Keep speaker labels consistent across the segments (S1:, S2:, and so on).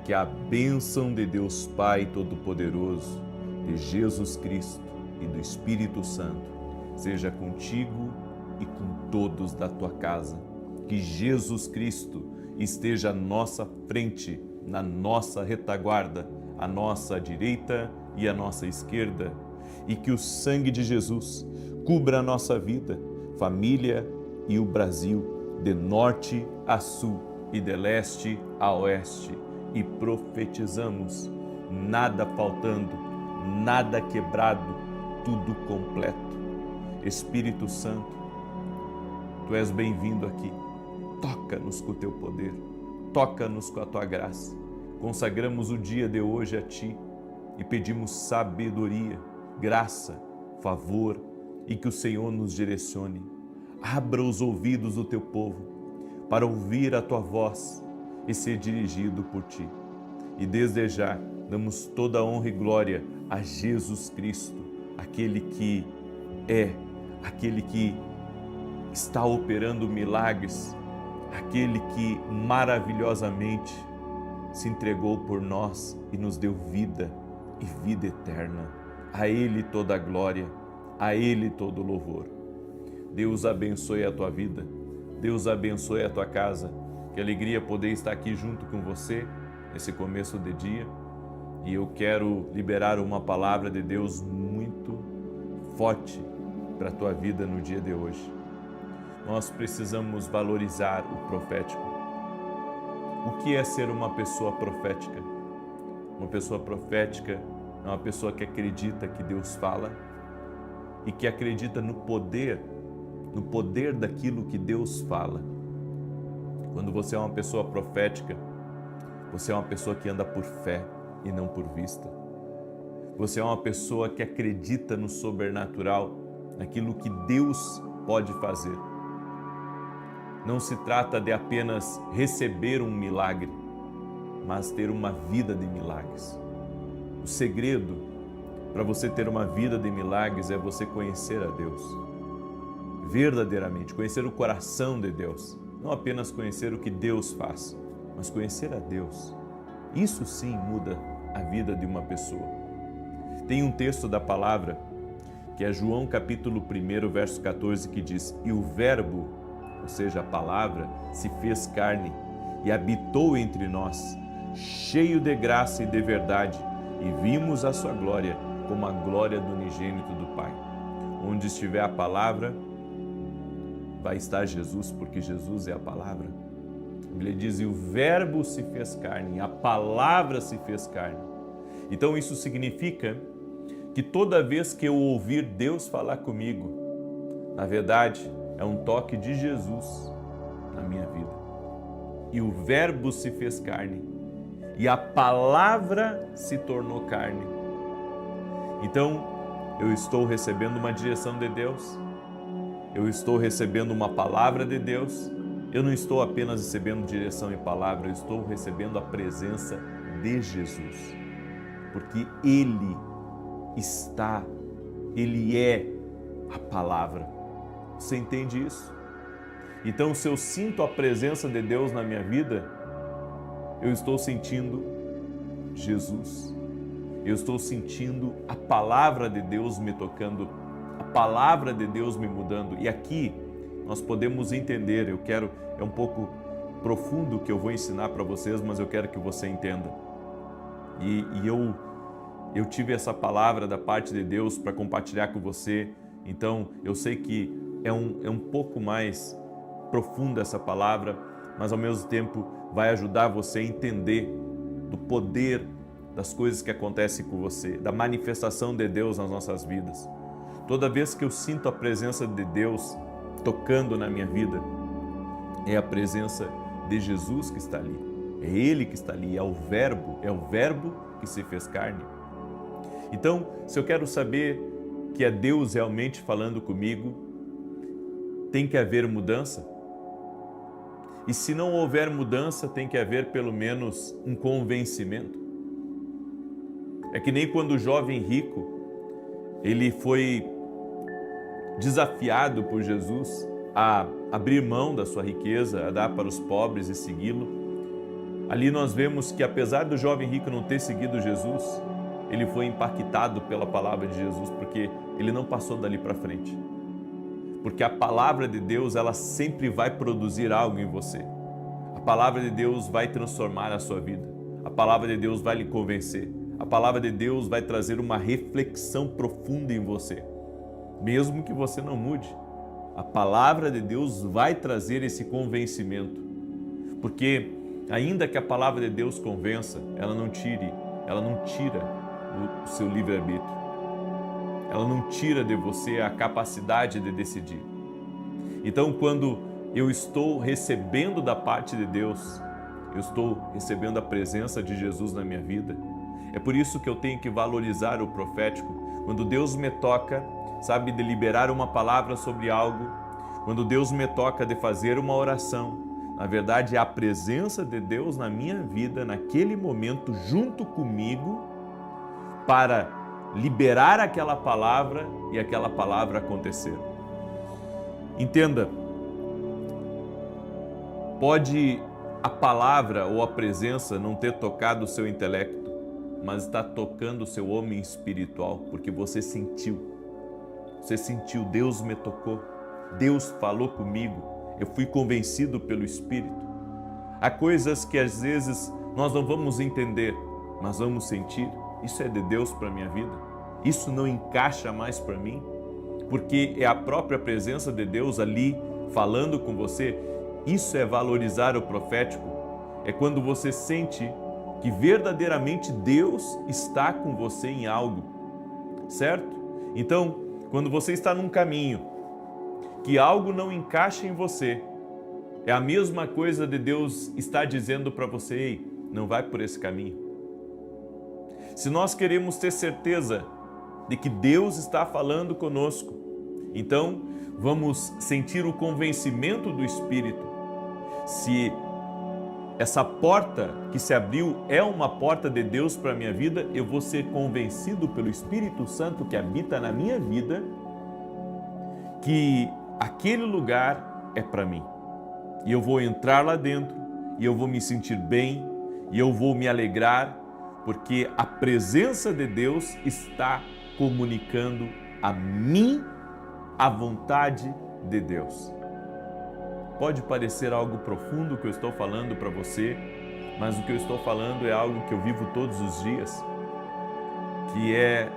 S1: Que a bênção de Deus Pai Todo-Poderoso, de Jesus Cristo e do Espírito Santo seja contigo e com todos da tua casa. Que Jesus Cristo esteja à nossa frente, na nossa retaguarda, à nossa direita e à nossa esquerda. E que o sangue de Jesus cubra a nossa vida, família e o Brasil, de norte a sul e de leste a oeste. E profetizamos, nada faltando, nada quebrado, tudo completo. Espírito Santo, Tu és bem-vindo aqui. Toca-nos com o Teu poder, toca-nos com a Tua graça. Consagramos o dia de hoje a Ti e pedimos sabedoria, graça, favor e que o Senhor nos direcione. Abra os ouvidos do Teu povo para ouvir a Tua voz e ser dirigido por Ti. E desde já damos toda a honra e glória a Jesus Cristo, aquele que está operando milagres, aquele que maravilhosamente se entregou por nós e nos deu vida e vida eterna. A Ele toda a glória, a Ele todo o louvor. Deus abençoe a tua vida, Deus abençoe a tua casa. Que alegria poder estar aqui junto com você nesse começo de dia. E eu quero liberar uma palavra de Deus muito forte para a tua vida no dia de hoje. Nós precisamos valorizar o profético. O que é ser uma pessoa profética? Uma pessoa profética é uma pessoa que acredita que Deus fala e que acredita no poder daquilo que Deus fala. Quando você é uma pessoa profética, você é uma pessoa que anda por fé e não por vista. Você é uma pessoa que acredita no sobrenatural, naquilo que Deus pode fazer. Não se trata de apenas receber um milagre, mas ter uma vida de milagres. O segredo para você ter uma vida de milagres é você conhecer a Deus. Verdadeiramente, conhecer o coração de Deus. Não apenas conhecer o que Deus faz, mas conhecer a Deus. Isso sim muda a vida de uma pessoa. Tem um texto da palavra, que é João capítulo 1, verso 14, que diz: E o verbo, ou seja, a palavra, se fez carne e habitou entre nós, cheio de graça e de verdade, e vimos a sua glória como a glória do unigênito do Pai. Onde estiver a palavra, vai estar Jesus, porque Jesus é a palavra. A Bíblia diz: e o verbo se fez carne, a palavra se fez carne. Então isso significa que toda vez que eu ouvir Deus falar comigo, na verdade é um toque de Jesus na minha vida. E o verbo se fez carne e a palavra se tornou carne. Então eu estou recebendo uma direção de Deus, eu estou recebendo uma palavra de Deus. Eu não estou apenas recebendo direção e palavra, eu estou recebendo a presença de Jesus. Porque Ele é a palavra. Você entende isso? Então, se eu sinto a presença de Deus na minha vida, eu estou sentindo Jesus. Eu estou sentindo a palavra de Deus me tocando, a palavra de Deus me mudando. E aqui nós podemos entender, é um pouco profundo o que eu vou ensinar para vocês, mas eu quero que você entenda. E eu tive essa palavra da parte de Deus para compartilhar com você, então eu sei que é um pouco mais profunda essa palavra, mas ao mesmo tempo vai ajudar você a entender do poder das coisas que acontecem com você, da manifestação de Deus nas nossas vidas. Toda vez que eu sinto a presença de Deus tocando na minha vida, é a presença de Jesus que está ali, é Ele que está ali, é o verbo que se fez carne. Então, se eu quero saber que é Deus realmente falando comigo, tem que haver mudança. E se não houver mudança, tem que haver pelo menos um convencimento. É que nem quando o jovem rico, ele foi desafiado por Jesus a abrir mão da sua riqueza, a dar para os pobres e segui-lo. Ali nós vemos que apesar do jovem rico não ter seguido Jesus, ele foi impactado pela palavra de Jesus, porque ele não passou dali para frente. Porque a palavra de Deus, ela sempre vai produzir algo em você. A palavra de Deus vai transformar a sua vida. A palavra de Deus vai lhe convencer. A palavra de Deus vai trazer uma reflexão profunda em você. Mesmo que você não mude, a palavra de Deus vai trazer esse convencimento. Porque ainda que a palavra de Deus convença, ela não tira o seu livre-arbítrio. Ela não tira de você a capacidade de decidir. Então, quando eu estou recebendo da parte de Deus, eu estou recebendo a presença de Jesus na minha vida. É por isso que eu tenho que valorizar o profético. Quando Deus me toca, sabe, de liberar uma palavra sobre algo, quando Deus me toca de fazer uma oração, na verdade é a presença de Deus na minha vida, naquele momento, junto comigo, para liberar aquela palavra e aquela palavra acontecer. Entenda, pode a palavra ou a presença não ter tocado o seu intelecto, mas está tocando o seu homem espiritual, porque você sentiu, Deus me tocou, Deus falou comigo, eu fui convencido pelo Espírito. Há coisas que às vezes nós não vamos entender, mas vamos sentir. Isso é de Deus para a minha vida? Isso não encaixa mais para mim? Porque é a própria presença de Deus ali falando com você. Isso é valorizar o profético. É quando você sente que verdadeiramente Deus está com você em algo, certo? Então, quando você está num caminho que algo não encaixa em você, é a mesma coisa de Deus estar dizendo para você: ei, não vai por esse caminho. Se nós queremos ter certeza de que Deus está falando conosco, então vamos sentir o convencimento do Espírito. Se essa porta que se abriu é uma porta de Deus para a minha vida, eu vou ser convencido pelo Espírito Santo que habita na minha vida que aquele lugar é para mim. E eu vou entrar lá dentro, e eu vou me sentir bem, e eu vou me alegrar, porque a presença de Deus está comunicando a mim a vontade de Deus. Pode parecer algo profundo que eu estou falando para você, mas o que eu estou falando é algo que eu vivo todos os dias, que é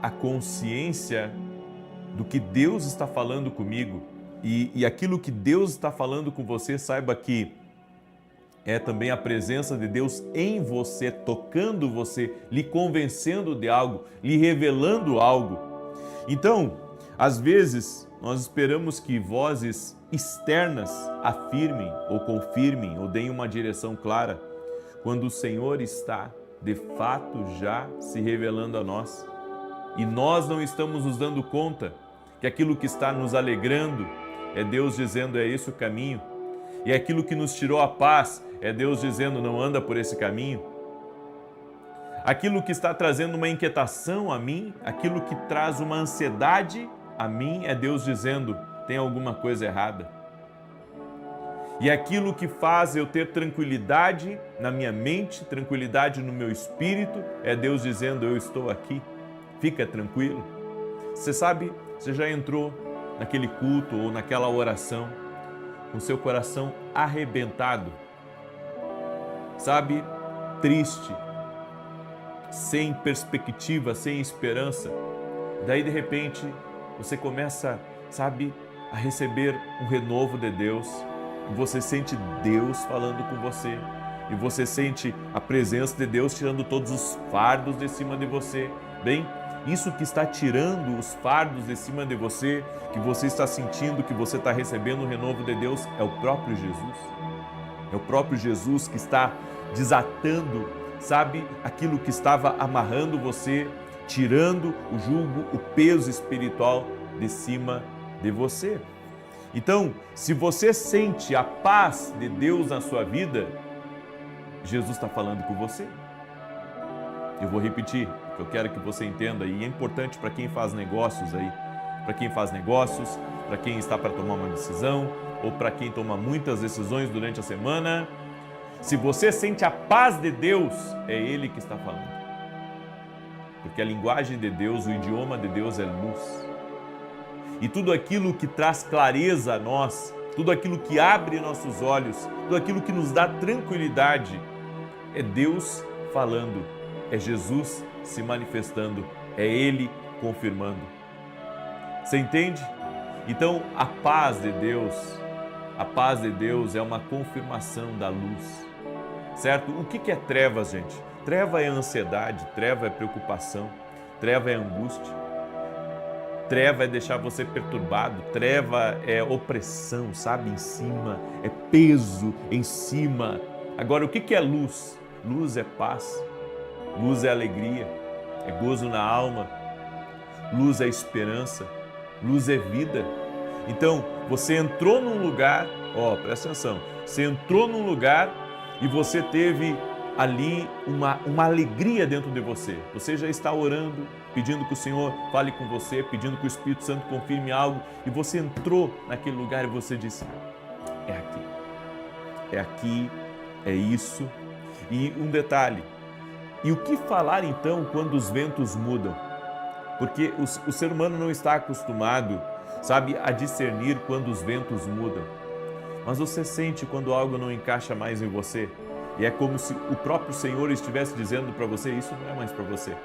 S1: a consciência do que Deus está falando comigo. E aquilo que Deus está falando com você, saiba que é também a presença de Deus em você, tocando você, lhe convencendo de algo, lhe revelando algo. Então, às vezes, nós esperamos que vozes externas afirmem ou confirmem ou deem uma direção clara, quando o Senhor está, de fato, já se revelando a nós. E nós não estamos nos dando conta que aquilo que está nos alegrando é Deus dizendo: é esse o caminho. E aquilo que nos tirou a paz é Deus dizendo: não anda por esse caminho. Aquilo que está trazendo uma inquietação a mim, aquilo que traz uma ansiedade a mim, é Deus dizendo: tem alguma coisa errada. E aquilo que faz eu ter tranquilidade na minha mente, tranquilidade no meu espírito, é Deus dizendo: eu estou aqui, fica tranquilo. Você sabe, você já entrou naquele culto ou naquela oração com seu coração arrebentado, sabe, triste, sem perspectiva, sem esperança. Daí de repente você começa, sabe, a receber um renovo de Deus, e você sente Deus falando com você, e você sente a presença de Deus tirando todos os fardos de cima de você. Bem, isso que está tirando os fardos de cima de você, que você está sentindo, que você está recebendo o renovo de Deus, é o próprio Jesus. É o próprio Jesus que está desatando, sabe, aquilo que estava amarrando você, tirando o jugo, o peso espiritual de cima de você. Então, se você sente a paz de Deus na sua vida, Jesus está falando com você. Eu vou repetir, porque eu quero que você entenda, e é importante para quem faz negócios aí, para quem faz negócios, para quem está para tomar uma decisão, ou para quem toma muitas decisões durante a semana. Se você sente a paz de Deus, é Ele que está falando. Porque a linguagem de Deus, o idioma de Deus é luz. E tudo aquilo que traz clareza a nós, tudo aquilo que abre nossos olhos, tudo aquilo que nos dá tranquilidade, é Deus falando, é Jesus se manifestando, é Ele confirmando. Você entende? Então, a paz de Deus é uma confirmação da luz, certo? O que é trevas, gente? Treva é ansiedade, treva é preocupação, treva é angústia, treva é deixar você perturbado, treva é opressão, sabe? Em cima, é peso em cima. Agora, o que é luz? Luz é paz, luz é alegria, é gozo na alma, luz é esperança, luz é vida. Então, você entrou num lugar, presta atenção, você entrou num lugar e você teve ali uma alegria dentro de você. Você já está orando, pedindo que o Senhor fale com você, pedindo que o Espírito Santo confirme algo, e você entrou naquele lugar e você disse, é aqui, é isso. E um detalhe, e o que falar então quando os ventos mudam? Porque o ser humano não está acostumado, sabe, a discernir quando os ventos mudam. Mas você sente quando algo não encaixa mais em você. E é como se o próprio Senhor estivesse dizendo para você, isso não é mais para você.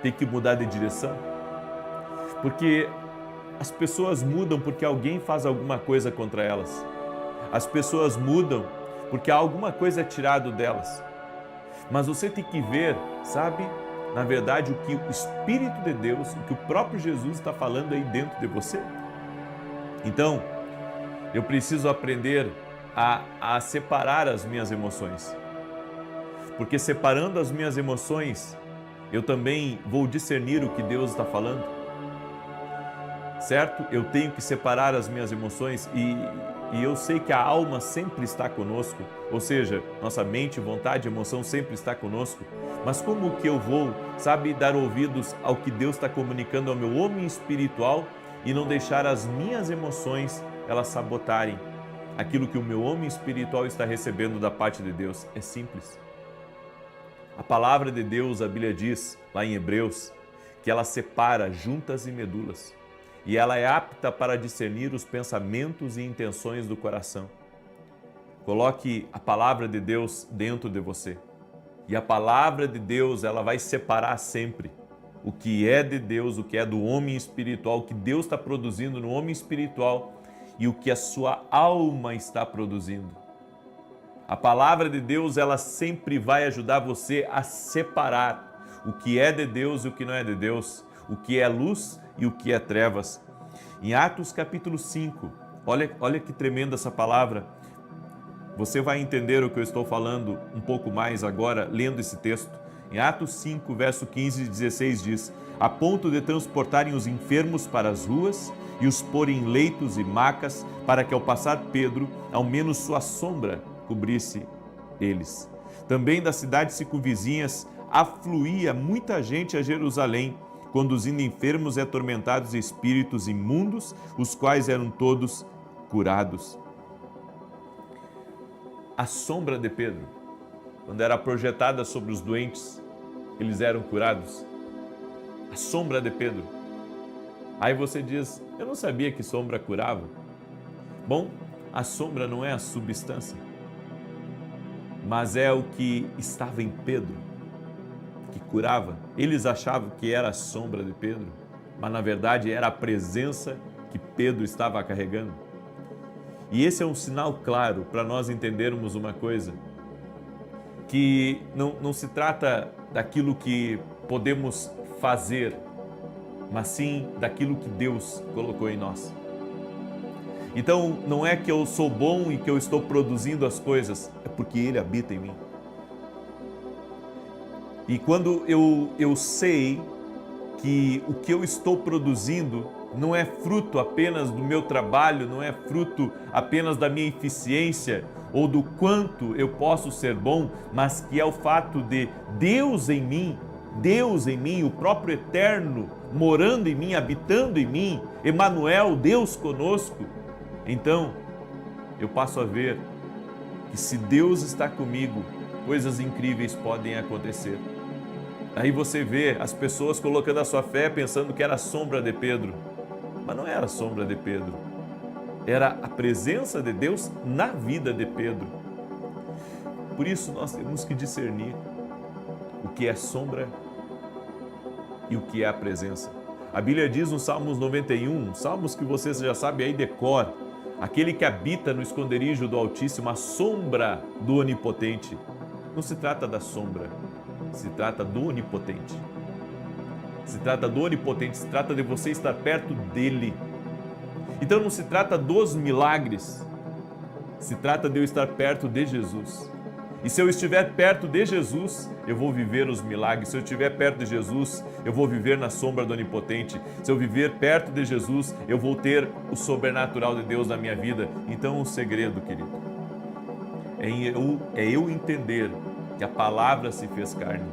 S1: Tem que mudar de direção. Porque as pessoas mudam porque alguém faz alguma coisa contra elas. As pessoas mudam porque alguma coisa é tirado delas. Mas você tem que ver, sabe, na verdade, o que o Espírito de Deus, o que o próprio Jesus está falando aí dentro de você. Então, eu preciso aprender a separar as minhas emoções. Porque separando as minhas emoções, eu também vou discernir o que Deus está falando. Certo? Eu tenho que separar as minhas emoções e eu sei que a alma sempre está conosco, ou seja, nossa mente, vontade, emoção sempre está conosco. Mas como que eu vou, sabe, dar ouvidos ao que Deus está comunicando ao meu homem espiritual e não deixar as minhas emoções elas sabotarem aquilo que o meu homem espiritual está recebendo da parte de Deus? É simples. A palavra de Deus, a Bíblia diz, lá em Hebreus, que ela separa juntas e medulas. E ela é apta para discernir os pensamentos e intenções do coração. Coloque a palavra de Deus dentro de você. E a palavra de Deus, ela vai separar sempre o que é de Deus, o que é do homem espiritual, o que Deus está produzindo no homem espiritual e o que a sua alma está produzindo. A palavra de Deus, ela sempre vai ajudar você a separar o que é de Deus e o que não é de Deus, o que é luz e o que é trevas. Em Atos capítulo 5, olha que tremenda essa palavra. Você vai entender o que eu estou falando um pouco mais agora, lendo esse texto. Em Atos 5, verso 15 e 16 diz, a ponto de transportarem os enfermos para as ruas e os porem em leitos e macas, para que ao passar Pedro, ao menos sua sombra cobrisse eles. Também das cidades circunvizinhas afluía muita gente a Jerusalém, conduzindo enfermos e atormentados espíritos imundos, os quais eram todos curados. A sombra de Pedro, quando era projetada sobre os doentes, eles eram curados. A sombra de Pedro. Aí você diz, eu não sabia que sombra curava. Bom, a sombra não é a substância, mas é o que estava em Pedro, que curava. Eles achavam que era a sombra de Pedro, mas na verdade era a presença que Pedro estava carregando. E esse é um sinal claro para nós entendermos uma coisa, que não se trata daquilo que podemos fazer, mas sim daquilo que Deus colocou em nós. Então, não é que eu sou bom e que eu estou produzindo as coisas, é porque Ele habita em mim. E quando eu sei que o que eu estou produzindo não é fruto apenas do meu trabalho, não é fruto apenas da minha eficiência ou do quanto eu posso ser bom, mas que é o fato de Deus em mim, o próprio Eterno, morando em mim, habitando em mim, Emanuel, Deus conosco, então eu passo a ver que se Deus está comigo, coisas incríveis podem acontecer. Aí você vê as pessoas colocando a sua fé pensando que era a sombra de Pedro, mas não era a sombra de Pedro, era a presença de Deus na vida de Pedro. Por isso nós temos que discernir o que é sombra e o que é a presença. A Bíblia diz no Salmos 91, salmos que vocês já sabem aí de cor, aquele que habita no esconderijo do Altíssimo, a sombra do Onipotente. Não se trata da sombra, se trata do Onipotente. Se trata do Onipotente, se trata de você estar perto dele. Então não se trata dos milagres, se trata de eu estar perto de Jesus. E se eu estiver perto de Jesus, eu vou viver os milagres. Se eu estiver perto de Jesus, eu vou viver na sombra do Onipotente. Se eu viver perto de Jesus, eu vou ter o sobrenatural de Deus na minha vida. Então o segredo, querido, é eu entender que a palavra se fez carne.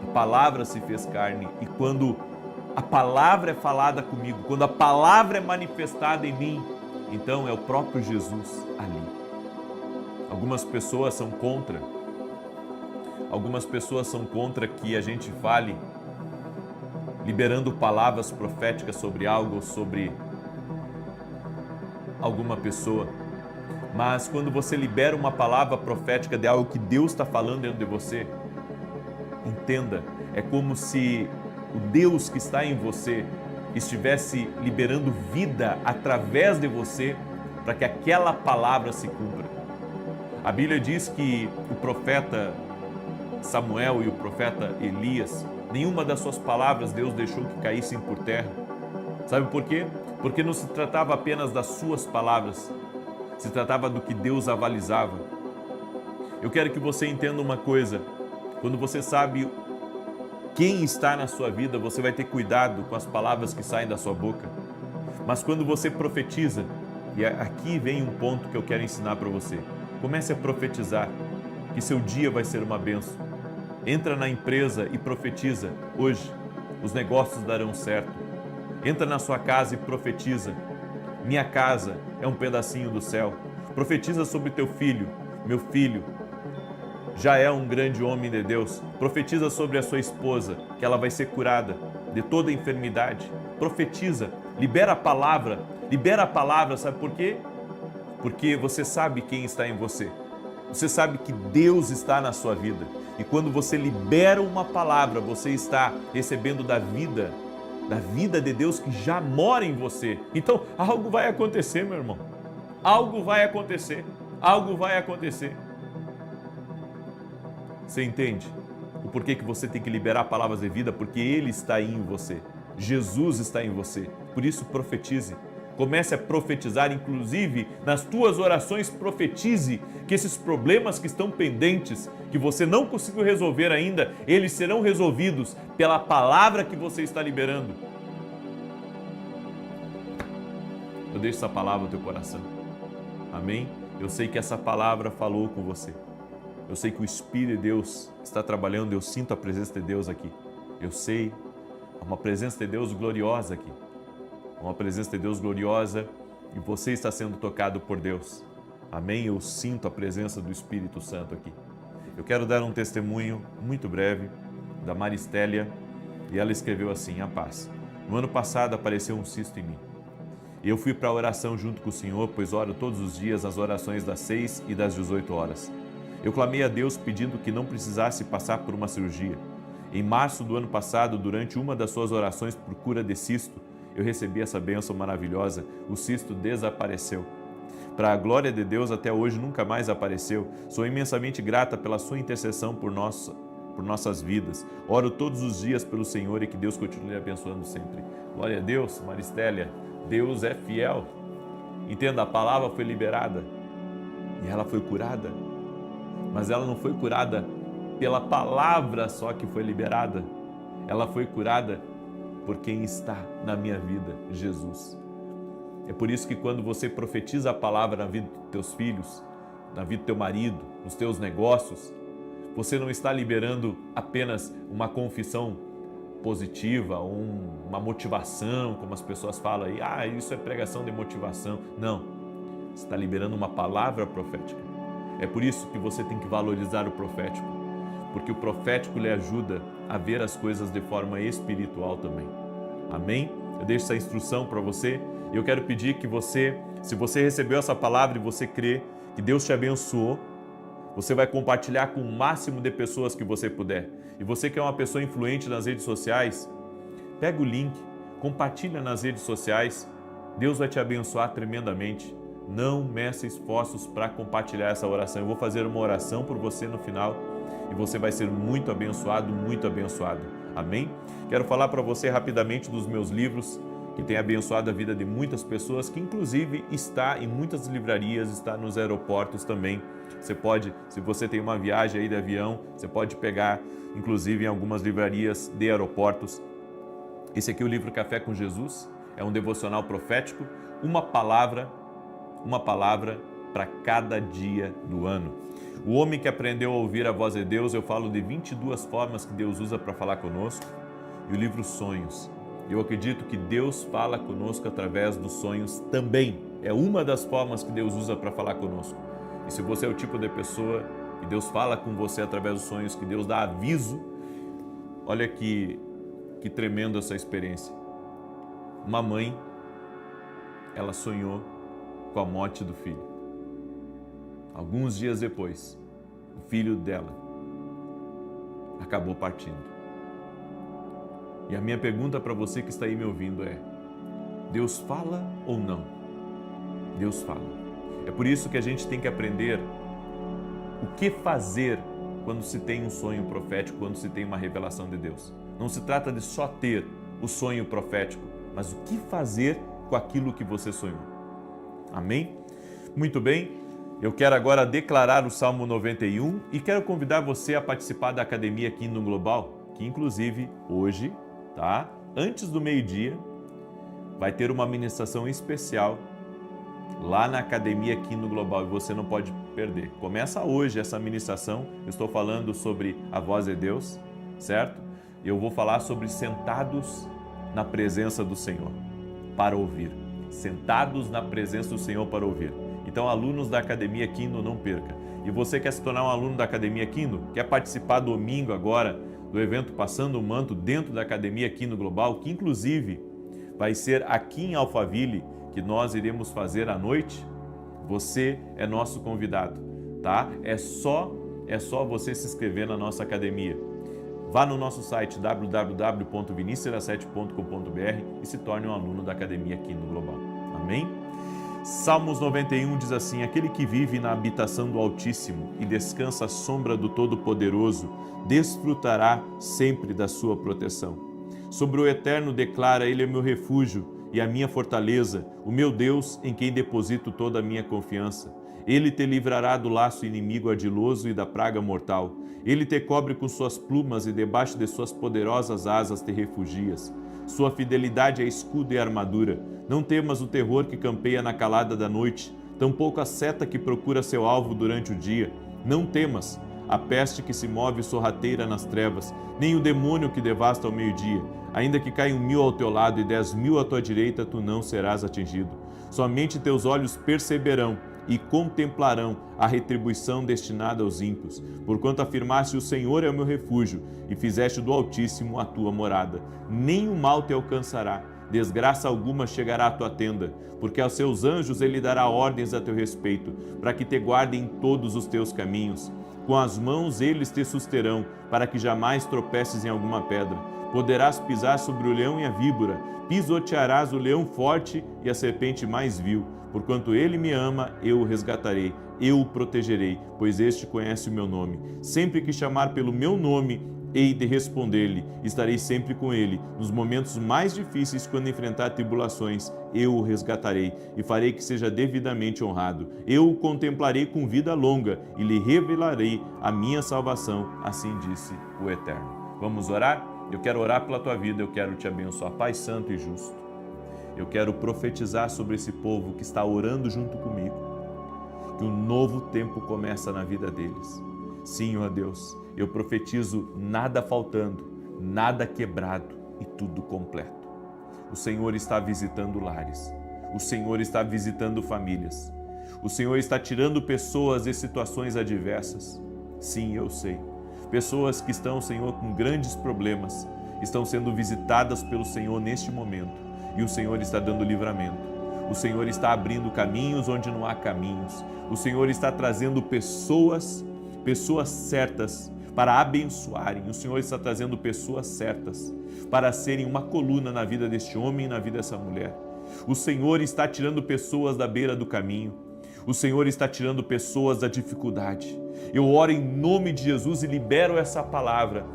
S1: A palavra se fez carne. E quando a palavra é falada comigo, quando a palavra é manifestada em mim, então é o próprio Jesus ali. Algumas pessoas são contra que a gente fale liberando palavras proféticas sobre algo ou sobre alguma pessoa. Mas quando você libera uma palavra profética de algo que Deus está falando dentro de você, entenda, é como se o Deus que está em você estivesse liberando vida através de você para que aquela palavra se cumpra. A Bíblia diz que o profeta Samuel e o profeta Elias, nenhuma das suas palavras Deus deixou que caíssem por terra. Sabe por quê? Porque não se tratava apenas das suas palavras, se tratava do que Deus avalizava. Eu quero que você entenda uma coisa: quando você sabe quem está na sua vida, você vai ter cuidado com as palavras que saem da sua boca. Mas quando você profetiza, e aqui vem um ponto que eu quero ensinar para você, comece a profetizar que seu dia vai ser uma bênção. Entra na empresa e profetiza: hoje os negócios darão certo. Entra na sua casa e profetiza: minha casa é um pedacinho do céu. Profetiza sobre teu filho: meu filho já é um grande homem de Deus. Profetiza sobre a sua esposa, que ela vai ser curada de toda enfermidade. Profetiza, libera a palavra, sabe por quê? Porque você sabe quem está em você. Você sabe que Deus está na sua vida. E quando você libera uma palavra, você está recebendo da vida de Deus que já mora em você. Então, algo vai acontecer, meu irmão. Algo vai acontecer. Algo vai acontecer. Você entende o porquê que você tem que liberar palavras de vida? Porque Ele está aí em você. Jesus está em você. Por isso, profetize. Comece a profetizar, inclusive nas tuas orações, profetize que esses problemas que estão pendentes, que você não conseguiu resolver ainda, eles serão resolvidos pela palavra que você está liberando. Eu deixo essa palavra no teu coração. Amém? Eu sei que essa palavra falou com você. Eu sei que o Espírito de Deus está trabalhando, eu sinto a presença de Deus aqui. Eu sei, há uma presença de Deus gloriosa aqui. Uma presença de Deus gloriosa e você está sendo tocado por Deus. Amém? Eu sinto a presença do Espírito Santo aqui. Eu quero dar um testemunho muito breve da Maristélia e ela escreveu assim: a paz. No ano passado apareceu um cisto em mim. Eu fui para a oração junto com o Senhor, pois oro todos os dias as orações das 6 e das 18 horas. Eu clamei a Deus pedindo que não precisasse passar por uma cirurgia. Em março do ano passado, durante uma das suas orações por cura de cisto, eu recebi essa bênção maravilhosa, o cisto desapareceu. Para a glória de Deus, até hoje nunca mais apareceu. Sou imensamente grata pela sua intercessão por nossas vidas. Oro todos os dias pelo Senhor e que Deus continue abençoando sempre. Glória a Deus, Maristélia, Deus é fiel. Entenda, a palavra foi liberada e ela foi curada. Mas ela não foi curada pela palavra só que foi liberada. Ela foi curada por quem está na minha vida, Jesus. É por isso que quando você profetiza a palavra na vida dos teus filhos, na vida do teu marido, nos teus negócios, você não está liberando apenas uma confissão positiva, uma motivação, como as pessoas falam aí, isso é pregação de motivação. Não, você está liberando uma palavra profética. É por isso que você tem que valorizar o profético, porque o profético lhe ajuda a ver as coisas de forma espiritual também. Amém? Eu deixo essa instrução para você e eu quero pedir que você, se você recebeu essa palavra e você crê que Deus te abençoou, você vai compartilhar com o máximo de pessoas que você puder. E você que é uma pessoa influente nas redes sociais, pega o link, compartilha nas redes sociais. Deus vai te abençoar tremendamente. Não meça esforços para compartilhar essa oração. Eu vou fazer uma oração por você no final e você vai ser muito abençoado, muito abençoado. Amém? Quero falar para você rapidamente dos meus livros que têm abençoado a vida de muitas pessoas, que inclusive está em muitas livrarias, está nos aeroportos também. Você pode, se você tem uma viagem aí de avião, você pode pegar, inclusive em algumas livrarias de aeroportos. Esse aqui é o livro Café com Jesus, é um devocional profético, uma palavra para cada dia do ano. O homem que aprendeu a ouvir a voz de Deus, eu falo de 22 formas que Deus usa para falar conosco. E o livro Sonhos. Eu acredito que Deus fala conosco através dos sonhos também. É uma das formas que Deus usa para falar conosco. E se você é o tipo de pessoa que Deus fala com você através dos sonhos, que Deus dá aviso, olha que tremendo essa experiência. Uma mãe, ela sonhou com a morte do filho. Alguns dias depois, o filho dela acabou partindo. E a minha pergunta para você que está aí me ouvindo é: Deus fala ou não? Deus fala. É por isso que a gente tem que aprender o que fazer quando se tem um sonho profético, quando se tem uma revelação de Deus. Não se trata de só ter o sonho profético, mas o que fazer com aquilo que você sonhou. Amém? Muito bem, eu quero agora declarar o Salmo 91 e quero convidar você a participar da Academia Kingdom Global, que inclusive hoje, tá? Antes do meio-dia, vai ter uma ministração especial lá na Academia Kingdom Global e você não pode perder. Começa hoje essa ministração, eu estou falando sobre a voz de Deus, certo? Eu vou falar sobre sentados na presença do Senhor, para ouvir. Sentados na presença do Senhor para ouvir. Então, alunos da Academia Kingdom, não perca. E você quer se tornar um aluno da Academia Kingdom? Quer participar domingo agora do evento Passando o Manto dentro da Academia Kingdom Global, que inclusive vai ser aqui em Alphaville, que nós iremos fazer à noite? Você é nosso convidado, tá? É só você se inscrever na nossa academia. Vá no nosso site www.vinicius7.com.br e se torne um aluno da Academia Kingdom Global. Amém? Salmos 91 diz assim: aquele que vive na habitação do Altíssimo e descansa à sombra do Todo-Poderoso, desfrutará sempre da sua proteção. Sobre o Eterno declara: ele é meu refúgio e a minha fortaleza, o meu Deus em quem deposito toda a minha confiança. Ele te livrará do laço inimigo ardiloso e da praga mortal. Ele te cobre com suas plumas e debaixo de suas poderosas asas te refugias. Sua fidelidade é escudo e armadura. Não temas o terror que campeia na calada da noite, tampouco a seta que procura seu alvo durante o dia. Não temas a peste que se move sorrateira nas trevas, nem o demônio que devasta ao meio-dia. Ainda que caiam 1000 ao teu lado e 10.000 à tua direita, tu não serás atingido. Somente teus olhos perceberão e contemplarão a retribuição destinada aos ímpios, porquanto afirmaste: o Senhor é o meu refúgio, e fizeste do Altíssimo a tua morada. Nem o mal te alcançará, desgraça alguma chegará à tua tenda, porque aos seus anjos ele dará ordens a teu respeito, para que te guardem em todos os teus caminhos. Com as mãos eles te susterão, para que jamais tropeces em alguma pedra. Poderás pisar sobre o leão e a víbora, pisotearás o leão forte e a serpente mais vil. Porquanto ele me ama, eu o resgatarei, eu o protegerei, pois este conhece o meu nome. Sempre que chamar pelo meu nome, hei de responder-lhe. Estarei sempre com ele. Nos momentos mais difíceis, quando enfrentar tribulações, eu o resgatarei e farei que seja devidamente honrado. Eu o contemplarei com vida longa e lhe revelarei a minha salvação, assim disse o Eterno. Vamos orar? Eu quero orar pela tua vida, eu quero te abençoar. Pai santo e justo, eu quero profetizar sobre esse povo que está orando junto comigo, que um novo tempo começa na vida deles. Sim, ó Deus, eu profetizo nada faltando, nada quebrado e tudo completo. O Senhor está visitando lares, o Senhor está visitando famílias. O Senhor está tirando pessoas de situações adversas. Sim, eu sei. Pessoas que estão, Senhor, com grandes problemas, estão sendo visitadas pelo Senhor neste momento. E o Senhor está dando livramento. O Senhor está abrindo caminhos onde não há caminhos. O Senhor está trazendo pessoas certas para abençoarem. O Senhor está trazendo pessoas certas para serem uma coluna na vida deste homem e na vida dessa mulher. O Senhor está tirando pessoas da beira do caminho. O Senhor está tirando pessoas da dificuldade. Eu oro em nome de Jesus e libero essa palavra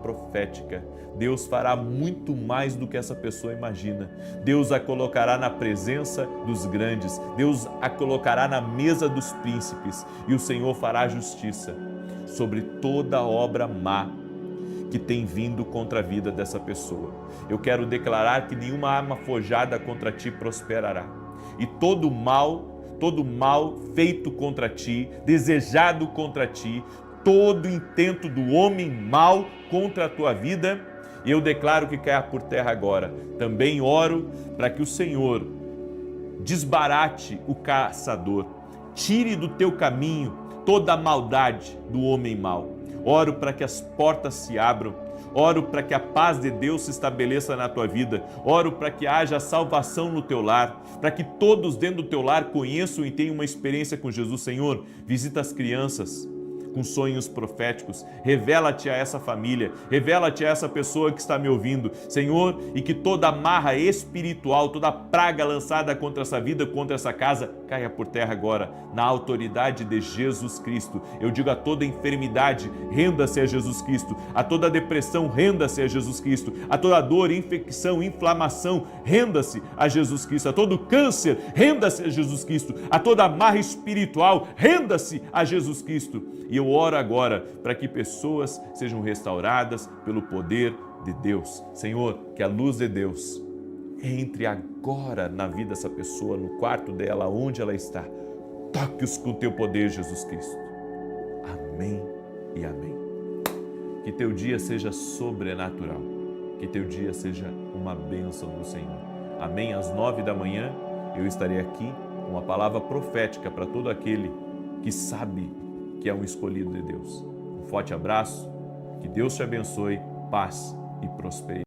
S1: profética. Deus fará muito mais do que essa pessoa imagina. Deus a colocará na presença dos grandes. Deus a colocará na mesa dos príncipes. E o Senhor fará justiça sobre toda obra má que tem vindo contra a vida dessa pessoa. Eu quero declarar que nenhuma arma forjada contra ti prosperará. E todo mal feito contra ti, desejado contra ti, todo intento do homem mau contra a tua vida, eu declaro que caia por terra agora. Também oro para que o Senhor desbarate o caçador, tire do teu caminho toda a maldade do homem mau. Oro para que as portas se abram. Oro para que a paz de Deus se estabeleça na tua vida. Oro para que haja salvação no teu lar, para que todos dentro do teu lar conheçam e tenham uma experiência com Jesus. Senhor, visita as crianças com sonhos proféticos, revela-te a essa família, revela-te a essa pessoa que está me ouvindo, Senhor, e que toda amarra espiritual, toda praga lançada contra essa vida, contra essa casa, caia por terra agora, na autoridade de Jesus Cristo. Eu digo a toda enfermidade, renda-se a Jesus Cristo, a toda depressão, renda-se a Jesus Cristo, a toda dor, infecção, inflamação, renda-se a Jesus Cristo, a todo câncer, renda-se a Jesus Cristo, a toda amarra espiritual, renda-se a Jesus Cristo. E eu oro agora para que pessoas sejam restauradas pelo poder de Deus. Senhor, que a luz de Deus entre agora na vida dessa pessoa, no quarto dela, onde ela está. Toque-os com o teu poder, Jesus Cristo. Amém e amém. Que teu dia seja sobrenatural. Que teu dia seja uma bênção do Senhor. Amém. Às 9 da manhã eu estarei aqui com uma palavra profética para todo aquele que sabe que é um escolhido de Deus. Um forte abraço, que Deus te abençoe, paz e prosperidade.